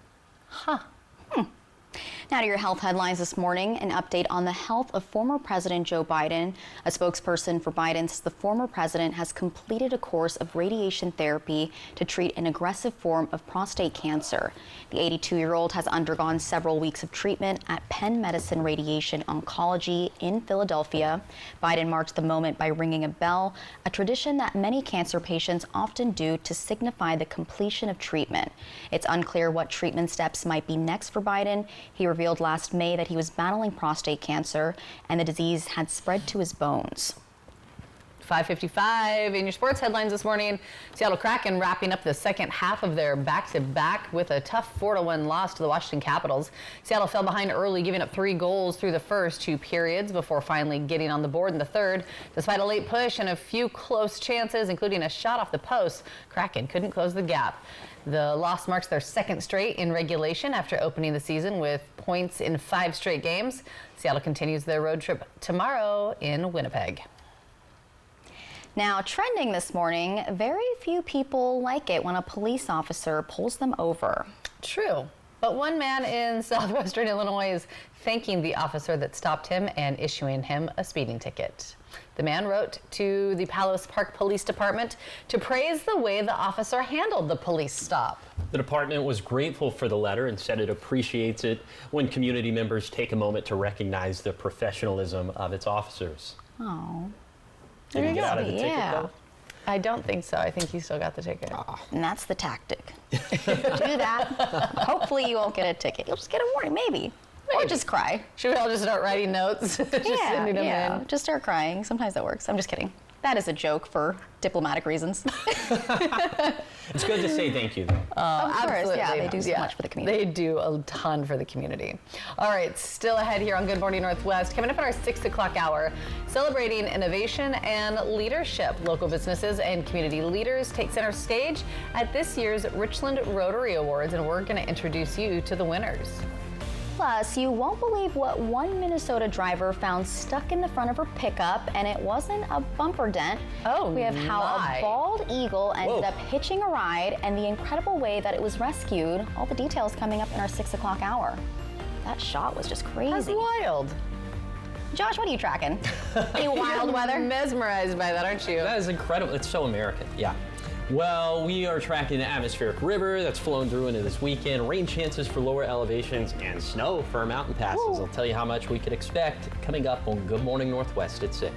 Now to your health headlines this morning, an update on the health of former President Joe Biden. A spokesperson for Biden says the former president has completed a course of radiation therapy to treat an aggressive form of prostate cancer. The 82-year-old has undergone several weeks of treatment at Penn Medicine Radiation Oncology in Philadelphia. Biden marked the moment by ringing a bell, a tradition that many cancer patients often do to signify the completion of treatment. It's unclear what treatment steps might be next for Biden. He revealed last May that he was battling prostate cancer and the disease had spread to his bones. 5:55 in your sports headlines this morning. Seattle Kraken wrapping up the second half of their back-to-back with a tough 4-1 loss to the Washington Capitals. Seattle fell behind early, giving up 3 goals through the first 2 periods before finally getting on the board in the third. Despite a late push and a few close chances, including a shot off the post, Kraken couldn't close the gap. The loss marks their second straight in regulation after opening the season with points in 5 straight games. Seattle continues their road trip tomorrow in Winnipeg. Now, trending this morning, very few people like it when a police officer pulls them over. True. But one man in southwestern Illinois is thanking the officer that stopped him and issuing him a speeding ticket. The man wrote to the Palos Park Police Department to praise the way the officer handled the police stop. The department was grateful for the letter and said it appreciates it when community members take a moment to recognize the professionalism of its officers. Oh. Did he get out of the ticket, though? I don't think so. I think he still got the ticket. And that's the tactic. Do that. Hopefully you won't get a ticket. You'll just get a warning, maybe. Or just cry. Should we all just start writing notes? Just sending them in? Just start crying. Sometimes that works. I'm just kidding. That is a joke for diplomatic reasons. It's good to say thank you, though. Of course, Absolutely. yeah, they do so much for the community. They do a ton for the community. All right, still ahead here on Good Morning Northwest. Coming up at our 6 o'clock hour, celebrating innovation and leadership. Local businesses and community leaders take center stage at this year's Richland Rotary Awards, and we're going to introduce you to the winners. Plus, you won't believe what one Minnesota driver found stuck in the front of her pickup, and it wasn't a bumper dent. Oh, we have how a bald eagle ended up hitching a ride and the incredible way that it was rescued. All the details coming up in our 6 o'clock hour. That shot was just crazy. That's wild. Josh, what are you tracking? Any wild weather? Mesmerized by that, aren't you? That is incredible. It's so American. Yeah. Well, we are tracking the atmospheric river that's flowing through into this weekend, rain chances for lower elevations, and snow for mountain passes. I'll tell you how much we could expect coming up on Good Morning Northwest at 6.